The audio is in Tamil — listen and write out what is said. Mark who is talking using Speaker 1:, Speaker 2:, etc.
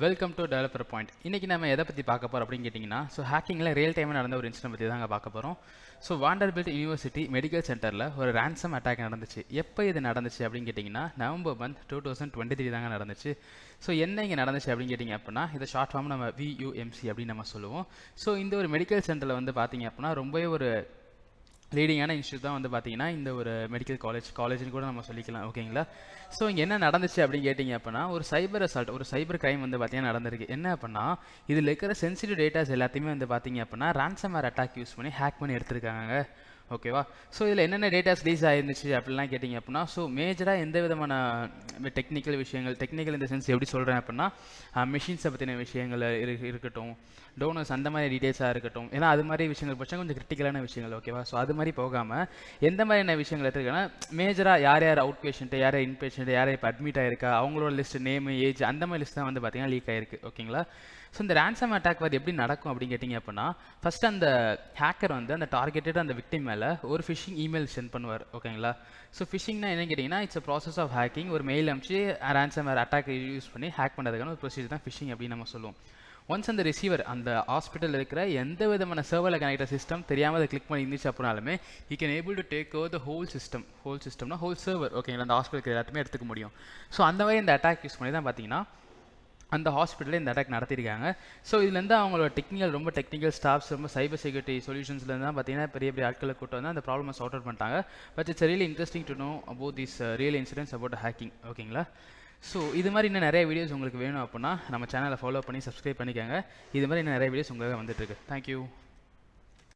Speaker 1: Welcome to developer point. இன்றைக்கி நம்ம எதை பற்றி பார்க்க போகிறோம் அப்படின்னு கேட்டிங்கன்னா, ஹேக்கிங்கில் ரியல் டைமில் நடந்த ஒரு இன்சிடென்ட் பற்றி தாங்க பார்க்க போகிறோம். வாண்டர்பில்ட் யூனிவர்சிட்டி மெடிக்கல் சென்டரில் ஒரு ரேன்சம் அட்டாக் நடந்துச்சு. எப்போ இது நடந்துச்சு அப்படின்னு கேட்டிங்கன்னா, நவம்பர் மந்த் 2023 தாங்க நடந்துச்சு. என்ன இங்கே நடந்துச்சு அப்படின்னு கேட்டிங்க அப்படின்னா, இதை ஷார்ட் ஃபார்ம் நம்ம VUMC அப்படின்னு நம்ம சொல்லுவோம். இந்த ஒரு மெடிக்கல் சென்டரில் பார்த்தீங்க அப்படின்னா ரொம்பவே ஒரு லீடிங்கான இன்ஸ்டியூட் தான் பார்த்தீங்கன்னா இந்த ஒரு மெடிக்கல் காலேஜ்னு கூட நம்ம சொல்லிக்கலாம். ஓகேங்களா? இங்கே என்ன நடந்துச்சு அப்படின்னு கேட்டிங்க அப்படின்னா, ஒரு சைபர் அசால்ட், ஒரு சைபர் கிரைம் பார்த்தீங்கன்னா நடந்திருக்கு. என்ன அப்படின்னா, இதில் இருக்கிற சென்சிட்டிவ் டேட்டாஸ் எல்லாத்தையுமே பார்த்தீங்க அப்படின்னா ரேன்சம்வேர் அட்டாக் யூஸ் பண்ணி ஹேக் பண்ணி எடுத்திருக்காங்க. ஓகேவா? இதில் என்னென்ன டேட்டாஸ் ரிலீஸ் ஆயிருந்துச்சு அப்படிலாம் கேட்டிங்க அப்படின்னா, மேஜராக எந்த விதமான டெக்னிக்கல் விஷயங்கள், டெக்னிக்கல் இந்த சென்ஸ் எப்படி சொல்கிறேன் அப்படின்னா, மிஷின்ஸை பற்றின விஷயங்கள் இருக்கட்டும், டோனர்ஸ் அந்த மாதிரி டீட்டெயில்ஸாக இருக்கட்டும், ஏன்னா அது மாதிரி விஷயங்கள் பட்சம் கொஞ்சம் கிரிட்டிக்கலான விஷயங்கள். ஓகேவா? அது மாதிரி போகாமல் எந்த மாதிரியான விஷயங்கள் எடுத்துருக்கேன்னா, மேஜராக யார் யார் அவுட் பேஷண்ட்டு, யார் யார் இன் பேஷண்ட்டு, யார் இப்போ அட்மிட் ஆயிருக்கா, அவங்களோட லிஸ்ட், நேம், ஏஜ், அந்த மாதிரி லிஸ்ட் தான் பார்த்தீங்கன்னா லீக் ஆயிருக்கு. ஓகேங்களா? இந்த ரேன்சம் அட்டாக் எப்படி நடக்கும் அப்படின்னு கேட்டிங்க அப்படின்னா, ஃபஸ்ட் அந்த ஹேக்கர் அந்த டார்கெட்டட் அந்த விக்டிம் மேலே ஒரு ஃபிஷிங் இமெயில் சென்ட் பண்ணுவார். ஓகேங்களா? ஃபிஷிங்னா என்ன கேட்டிங்கன்னா, it's a process of hacking. ஒரு மெயில் அனுப்பிச்சு ரேன்சம்வேர் அட்டாக் யூஸ் பண்ணி ஹேக் பண்ணுறதுக்கான ஒரு ப்ரொசீஜர் தான் ஃபிஷிங் அப்படின்னு நம்ம சொல்லுவோம். ஒன்ஸ் அந்த ரிசீவர் அந்த ஹாஸ்பிட்டலில் இருக்கிற எந்த விதமான சர்வரில் கனெக்ட் சிஸ்டம் தெரியாமல் அதை கிளிக் பண்ணி இருந்துச்சு அப்படின்னாலுமே, you can able to take over the whole சிஸ்டம்னா ஹோல் சர்வர். ஓகேங்களா? அந்த ஹாஸ்பிட்டலுக்கு எல்லாத்தையுமே எடுத்துக்க முடியும். அந்த மாதிரி இந்த அட்டாக் யூஸ் பண்ணி தான் பார்த்தீங்கன்னா அந்த ஹாஸ்பிட்டலில் இந்த அட்டாக் நடத்தியிருக்காங்க. இதுலேருந்து அவங்களோட ரொம்ப டெக்னிக்கல் ஸ்டாஃப்ஸ், ரொம்ப சைபர் செக்யூரிட்டி சொல்யூஷன்ஸ்லேருந்து தான் பார்த்தீங்கன்னா பெரிய பெரிய ஆட்களை கூட்டு வந்து அந்த ப்ராப்ளமை சார்ட் அவுட் பண்ணிட்டாங்க. But it's really interesting to know about this real incidents about hacking. ஓகேங்களா? இது மாதிரி இன்னும் நிறைய வீடியோஸ் உங்களுக்கு வேணும் அப்படின்னா நம்ம சேனலை ஃபாலோ பண்ணி சப்ஸ்கிரைப் பண்ணிக்கோங்க. இது மாதிரி இன்னும் நிறைய வீடியோஸ் உங்களுக்கு வந்துட்டு இருக்கு. தேங்க்யூ.